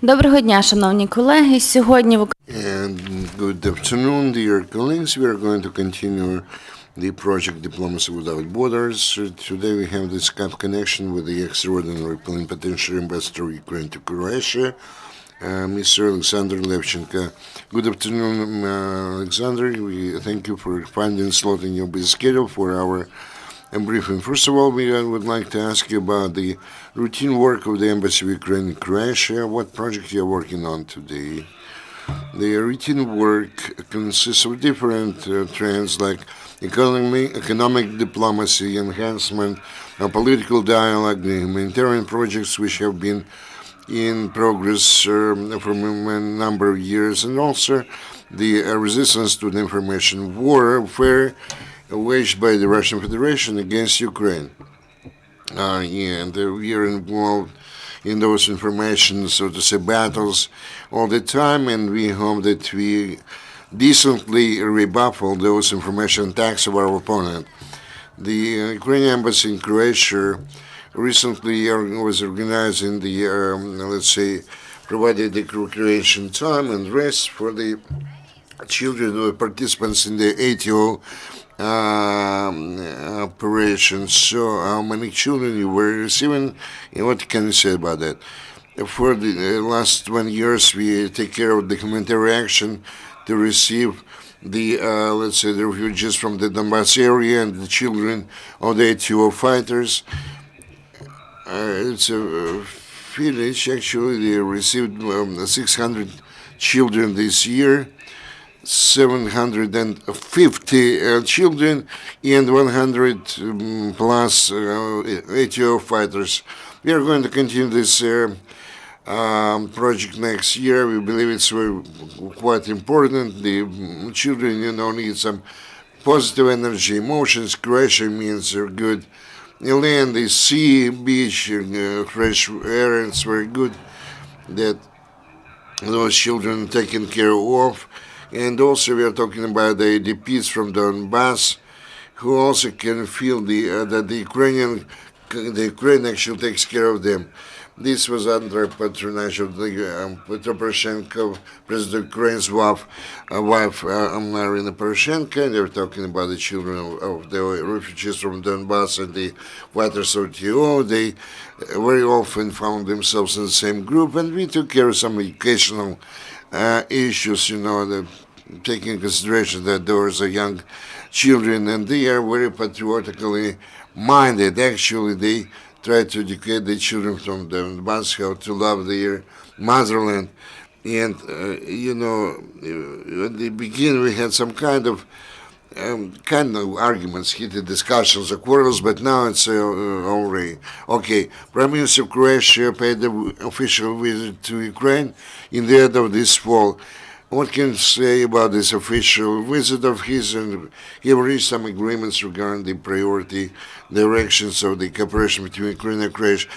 Доброго дня, шановні колеги. Сьогодні в And good afternoon, dear colleagues. We are going to continue the project Diplomacy Without Borders. Today we have the Skype connection with the extraordinary Plenipotentiary Ambassador of Ukraine to Croatia, Mr. Oleksandr Levchenko. Good afternoon, Alexander. We thank you for finding a slot in your busy schedule for our briefing. First of all, we would like to ask you about the routine work of the Embassy of Ukraine in Croatia. What project you are working on today? The routine work consists of different trends like economic diplomacy, enhancement of political dialogue, the humanitarian projects which have been in progress for a number of years, and also the resistance to the information warfare waged by the Russian Federation against Ukraine. And we are involved in those information, so to say, battles all the time, and we hope that we decently rebuffle those information attacks of our opponent. The Ukrainian embassy in Croatia recently was organizing the, let's say, provided the recreation time and rest for the children who were participants in the ATO operations. So how many children you were receiving, and what can you say about that? For the last 20 years, we take care of the humanitarian action to receive the, let's say, the refugees from the Donbass area and the children of the ATO fighters. It's a village, actually, they received 600 children this year. 750 children and 100 plus ATO fighters. We are going to continue this project next year. We believe it's quite important. The children, need some positive energy, emotions. Croatia means good land, the sea, beach, fresh air. It's very good that those children are taken care of. And also we are talking about the IDPs from Donbass, who also can feel that the Ukraine actually takes care of them. This was under patronage of the Petro Poroshenko, President of Ukraine's wife, Marina Poroshenko, and they were talking about the children of the refugees from Donbass and the fighters of TO. They very often found themselves in the same group, and we took care of some educational issues, taking into consideration that those are young children and they are very patriotically minded. Actually, they try to educate the children from the Donbass how to love their motherland. And, at the beginning we had some kind of arguments, heated discussions, or quarrels, but now it's already okay. Prime Minister of Croatia paid the official visit to Ukraine in the end of this fall. What can you say about this official visit of his? And he reached some agreements regarding the priority directions of the cooperation between Ukraine and Croatia.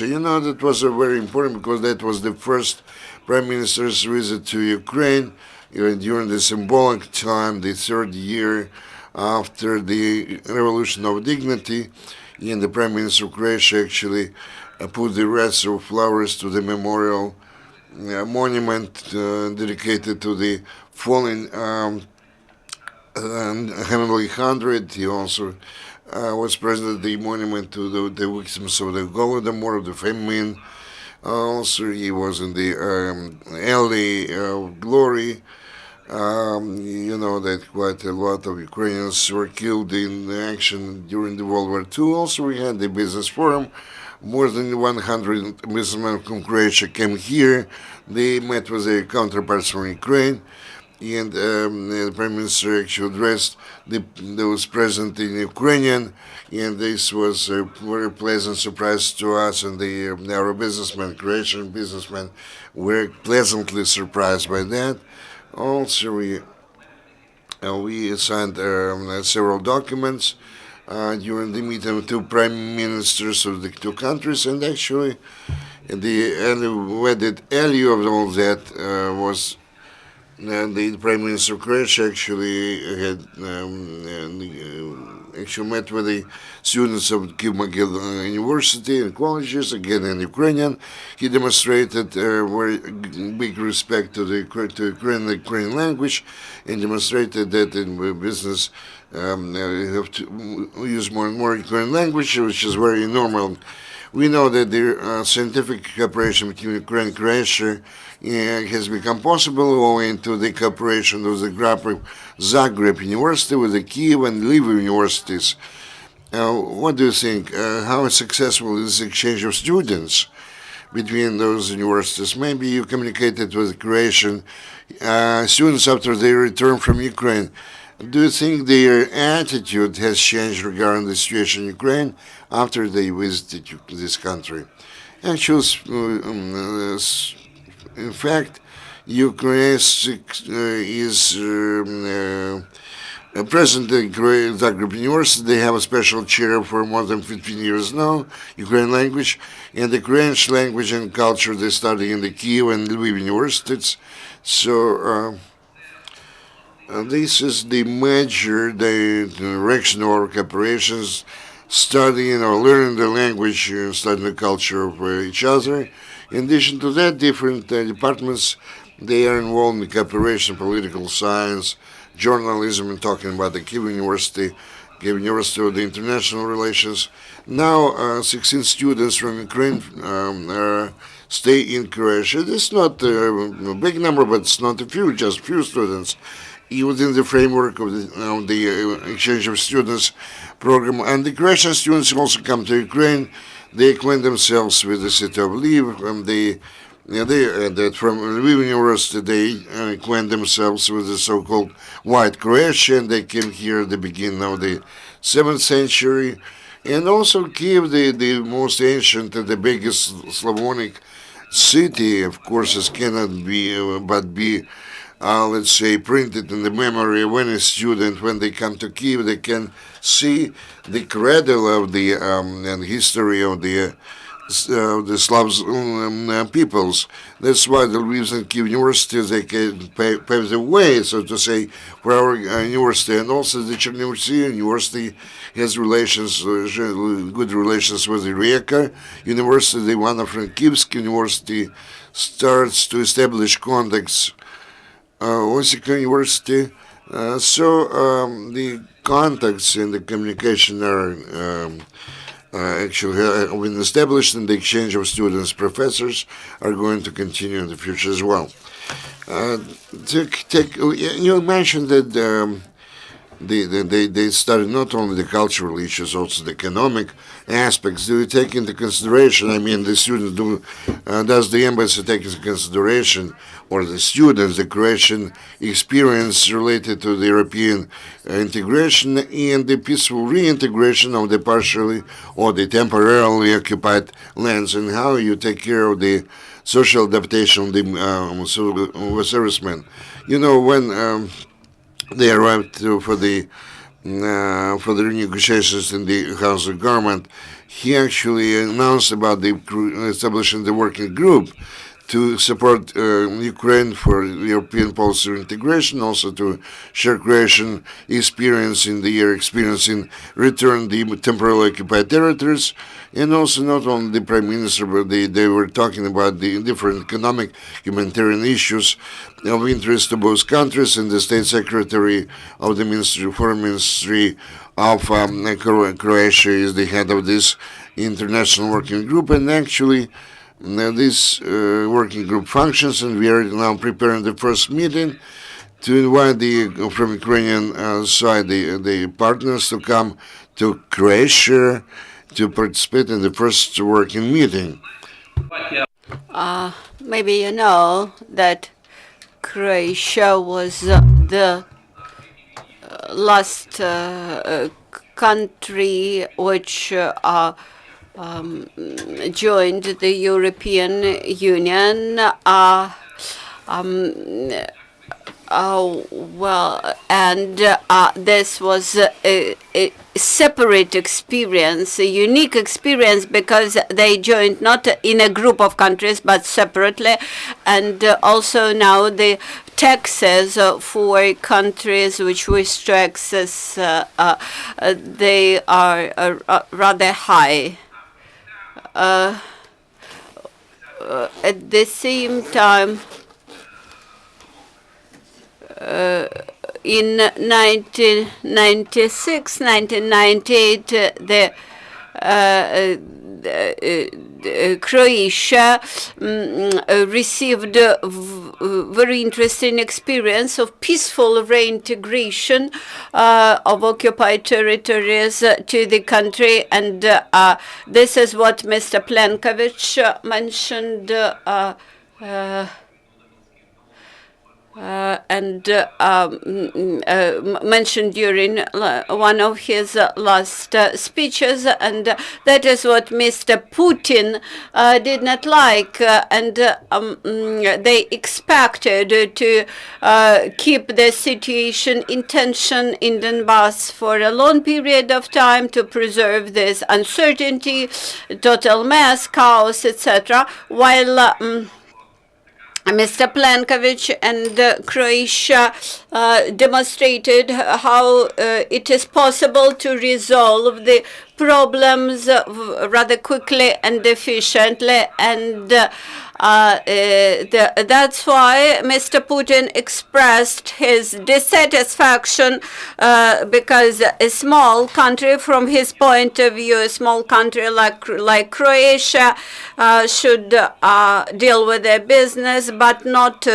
That was very important because that was the first Prime Minister's visit to Ukraine during the symbolic time, the third year after the Revolution of Dignity. And the Prime Minister of Croatia actually put the wreaths of flowers to the memorial monument dedicated to the fallen Heavenly Hundred. He also was present at the monument to the victims of the Holodomor, of the famine. Also, he was in the Alley of Glory. That quite a lot of Ukrainians were killed in action during the World War II. Also, we had the business forum. More than 100 businessmen from Croatia came here. They met with their counterparts from Ukraine, and the Prime Minister actually addressed those present in Ukrainian, and this was a very pleasant surprise to us, and our businessmen, Croatian businessmen, were pleasantly surprised by that. Also, we signed several documents during the meeting of two prime ministers of the two countries, and actually the added value of all that was the Prime Minister of Croatia actually had actually met with the students of Kiev Mogil University and colleges, again in Ukrainian. He demonstrated very big respect to the Ukrainian language, and demonstrated that in business you have to use more and more Ukrainian language, which is very normal. We know that the scientific cooperation between Ukraine and Croatia has become possible owing to the cooperation of the Zagreb University with the Kiev and Lviv universities. What do you think? How successful is the exchange of students between those universities? Maybe you communicated with Croatian students after they return from Ukraine. Do you think their attitude has changed regarding the situation in Ukraine after they visited this country? Actually, in fact, Ukraine is present in Zagreb University. They have a special chair for more than 15 years now, Ukrainian language, and the Croatian language and culture they study in the Kiev and Lviv universities. So this is the major direction of our operations, studying or learning the language, studying the culture of each other. In addition to that, different departments, they are involved in cooperation, political science, journalism, and talking about the Kiev University of the International Relations. Now, 16 students from Ukraine stay in Croatia. This is not a big number, but it's not a few, just few students within the framework of the exchange of students program. And the Croatian students also come to Ukraine. They acquaint themselves with the city of Lviv, and from Lviv University they acquaint themselves with the so-called White Croatia, and they came here at the beginning of the 7th century. And also Kiev, the most ancient and the biggest Slavonic city, of course, it cannot be but be let's say, printed in the memory of any student. When they come to Kiev, they can see the cradle of the and history of the Slavs peoples. That's why the Lviv and Kiev universities, they can pave the way, so to say, for our university. And also the Chernihiv University has relations, good relations with the Rijeka University. The Ivano-Frankivsk University starts to establish contacts Osijek University. So the contacts and the communication are actually have been established, and the exchange of students, professors are going to continue in the future as well. You mentioned that they study not only the cultural issues, also the economic aspects. Do you take into consideration, I mean, the students does the embassy take into consideration, or the students, the Croatian experience related to the European integration and the peaceful reintegration of the partially or the temporarily occupied lands, and how you take care of the social adaptation of the servicemen? You know, when they arrived for the renegotiations in the House of Government, he actually announced about the establishing the working group to support Ukraine for European policy integration, also to share Croatian experience in return the temporarily occupied territories, and also not only the Prime Minister, but they were talking about the different economic, humanitarian issues of interest to both countries, and the State Secretary of the Foreign Ministry of Croatia is the head of this international working group, and actually this working group functions, and we are now preparing the first meeting to invite from Ukrainian side the partners to come to Croatia to participate in the first working meeting. Maybe you know that Croatia was the last country which joined the European Union This was a separate experience, a unique experience, because they joined not in a group of countries but separately, and also now the taxes for countries which wish to access they are rather high. At the same time, in 1996, 1998, Croatia received a very interesting experience of peaceful reintegration of occupied territories to the country, and this is what Mr. Plenkovich mentioned. Mentioned during one of his last speeches, and that is what Mr. Putin did not like, and they expected to keep the situation in tension in Donbass for a long period of time to preserve this uncertainty, total mass chaos, etc., while Mr. Plenkovich and Croatia demonstrated how it is possible to resolve the problems rather quickly and efficiently, and that's why Mr. Putin expressed his dissatisfaction because a small country, from his point of view, a small country like Croatia should deal with their business, but not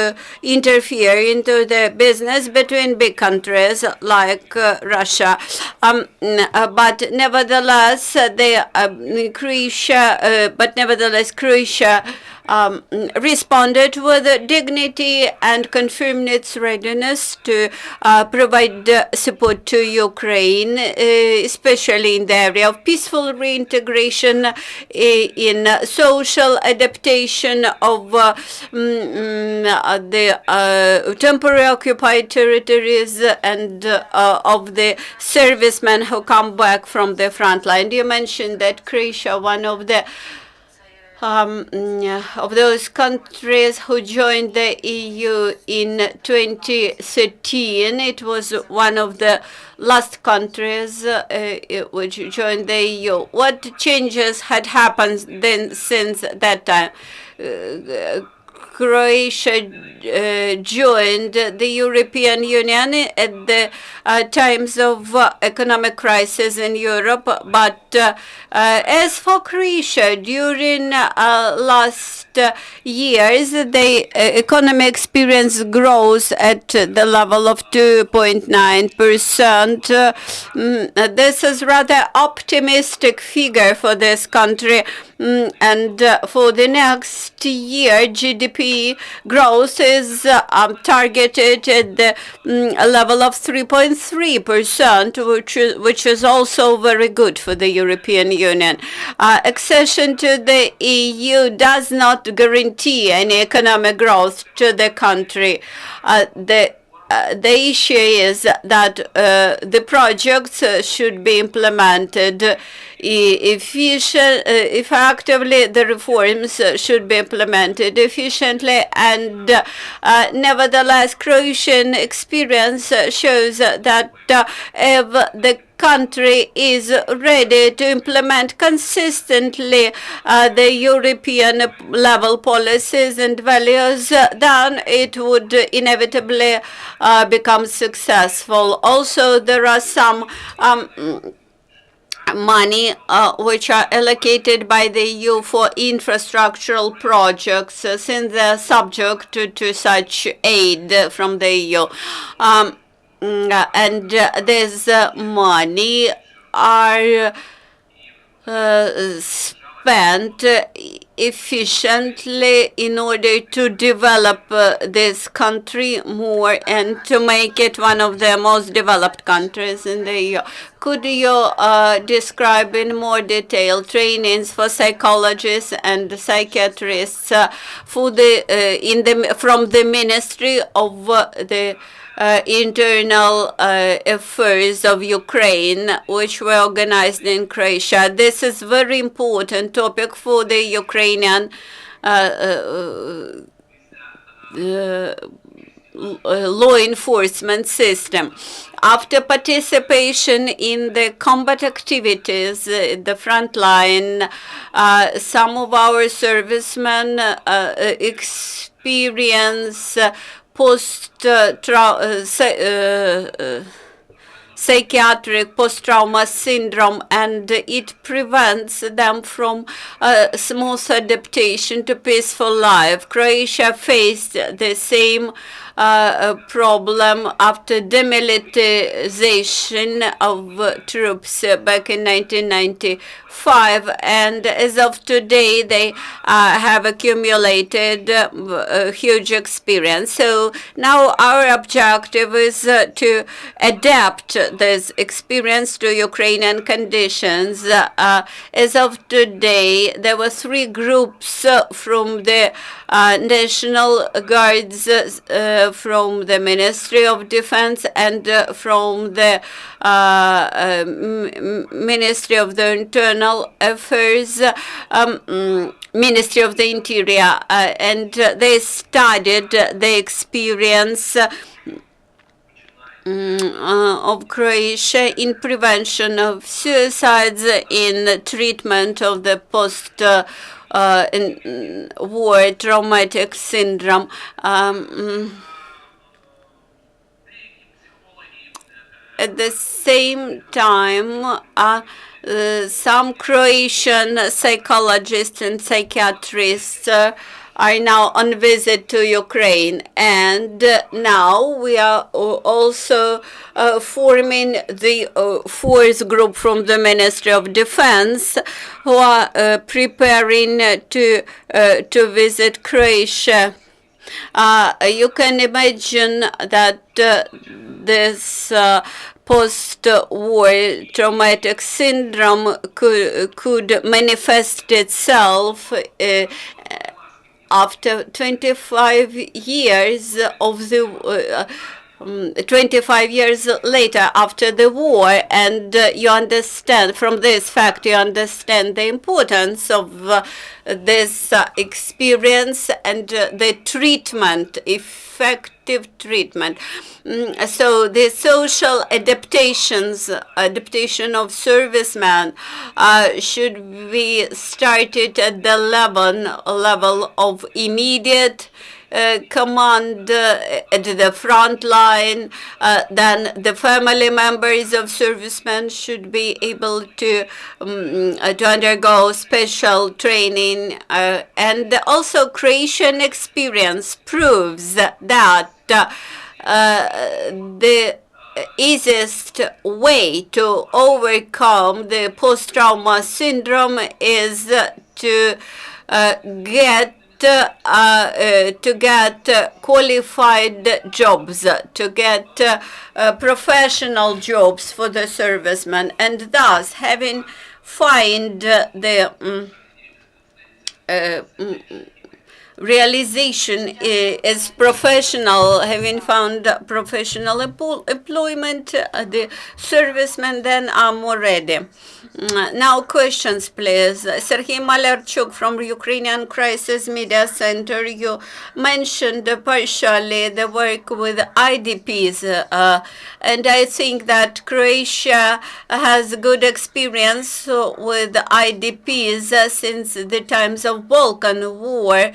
interfere into the business between big countries like Russia. But nevertheless, Croatia responded with dignity and confirmed its readiness to provide support to Ukraine, especially in the area of peaceful reintegration, in social adaptation of the temporary occupied territories, and of the servicemen who come back from the front line. You mentioned that Croatia, one of those countries who joined the EU in 2013. It was one of the last countries which joined the EU. What changes had happened then since that time? Croatia joined the European Union at the times of economic crisis in Europe, but as for Croatia, during last years, the economy experienced growth at the level of 2.9%. This is rather optimistic figure for this country. And for the next year, GDP growth is targeted at the level of 3.3%, which is also very good for the European Union. Accession to the EU does not guarantee any economic growth to the country. The issue is that the projects should be implemented effectively. The reforms should be implemented efficiently, and nevertheless, Croatian experience shows that if the country is ready to implement consistently the European level policies and values, then it would inevitably become successful. Also, there are some money which are allocated by the EU for infrastructural projects, since they are subject to such aid from the EU. And this money are spent efficiently in order to develop this country more and to make it one of the most developed countries in the EU. Could you describe in more detail trainings for psychologists and psychiatrists for from the Ministry of the Internal Affairs of Ukraine, which were organized in Croatia? This is very important topic for the Ukrainian law enforcement system. After participation in the combat activities, the front line, some of our servicemen experience psychiatric post-trauma syndrome, and it prevents them from smooth adaptation to peaceful life. Croatia faced the same problem after demilitarization of troops back in 1995, and as of today they have accumulated huge experience. So now our objective is to adapt this experience to Ukrainian conditions. As of today, there were 3 groups from the National Guards, from the Ministry of Defense, and from the Ministry of the Internal Affairs, Ministry of the Interior, and they studied the experience of Croatia in prevention of suicides, in treatment of the post-war traumatic syndrome. At the same time, some Croatian psychologists and psychiatrists are now on visit to Ukraine, and now we are also forming the 4th group from the Ministry of Defense, who are preparing to visit Croatia. You can imagine that this post-war traumatic syndrome could manifest itself after 25 years of the 25 years later after the war, and you understand from this fact, you understand the importance of this experience and the treatment, effective treatment. So the social adaptation of servicemen should be started at the level of immediate command at the front line. Then the family members of servicemen should be able to undergo special training, and also Croatian experience proves that the easiest way to overcome the post-trauma syndrome is to get qualified jobs, to get professional jobs for the servicemen, and thus having find the realization as professional, having found professional employment, the servicemen then are more ready. Now questions, please. Sergei Malarchuk from Ukrainian Crisis Media Center. You mentioned partially the work with IDPs, and I think that Croatia has good experience with IDPs since the times of Balkan War.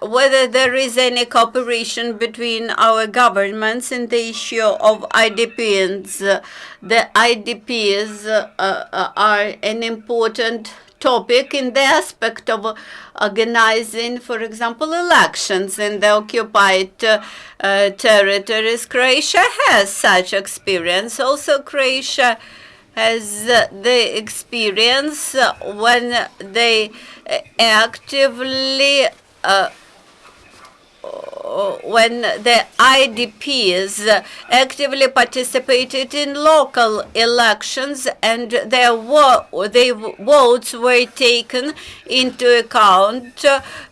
Whether there is any cooperation between our governments in the issue of IDPs. The IDPs are an important topic in the aspect of organizing, for example, elections in the occupied territories. Croatia has such experience. Also, Croatia has the experience when they actively when the IDPs actively participated in local elections and their votes were taken into account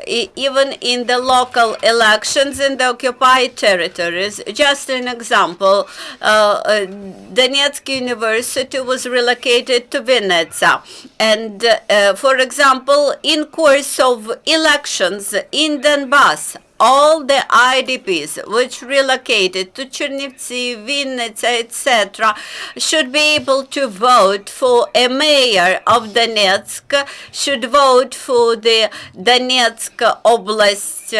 even in the local elections in the occupied territories. Just an example, Donetsk University was relocated to Vinnytsia. And for example, in course of elections in Donbass, all the IDPs which relocated to Chernivtsi, Vinnytsia, etc., should be able to vote for a mayor of Donetsk, should vote for the Donetsk Oblast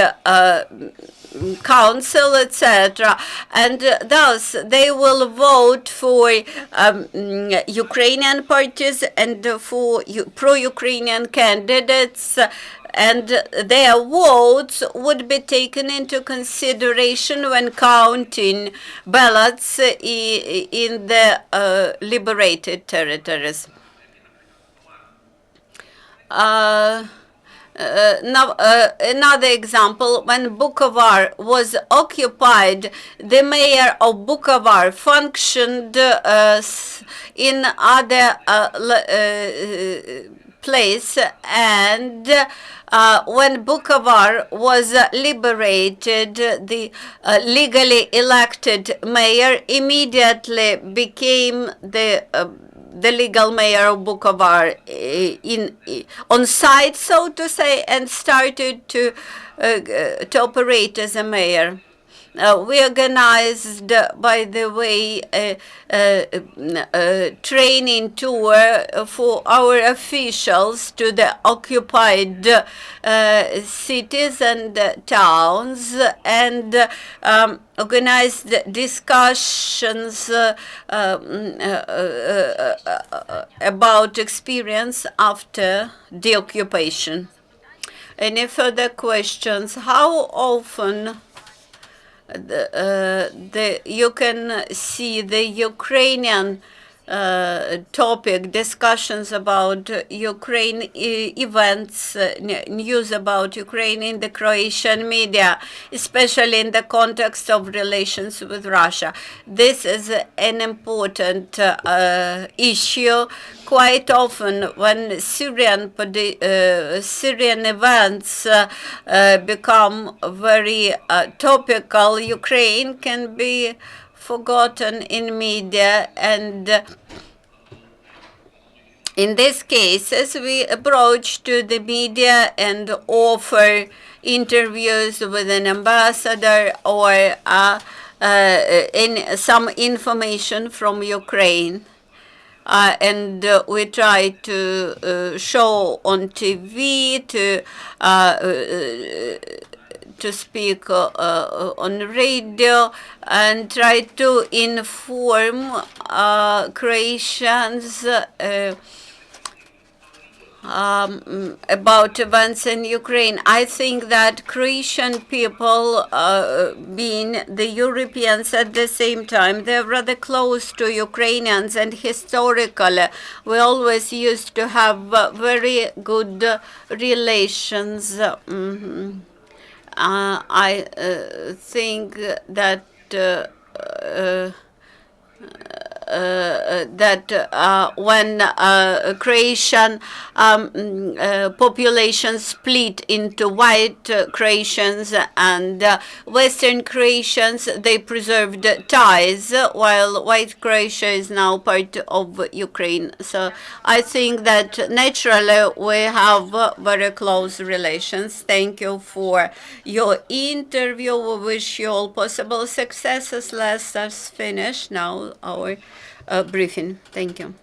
council, etc., and thus they will vote for Ukrainian parties and for pro-Ukrainian candidates, and their votes would be taken into consideration when counting ballots in the liberated territories. Now, another example, when Bukovar was occupied, the mayor of Bukovar functioned in other place, and when Bukovar was liberated, the legally elected mayor immediately became the legal mayor of Bukovar on site, so to say, and started to operate as a mayor. We organized, by the way, a training tour for our officials to the occupied cities and towns, and organized discussions about experience after the occupation. Any further questions? How often you can see the Ukrainian topic, discussions about Ukraine events, news about Ukraine in the Croatian media, especially in the context of relations with Russia? This is an important issue. Quite often when Syrian events become very topical, Ukraine can be forgotten in media, and in these cases we approach to the media and offer interviews with an ambassador or some information from Ukraine. And we try to show on TV, to speak on radio, and try to inform Croatians about events in Ukraine. I think that Croatian people, being the Europeans at the same time, they're rather close to Ukrainians, and historically we always used to have very good relations. I think that when Croatian population split into white Croatians and Western Croatians, they preserved ties, while white Croatia is now part of Ukraine. So I think that naturally we have very close relations. Thank you for your interview. We wish you all possible successes. Let us finish now our briefing. Thank you.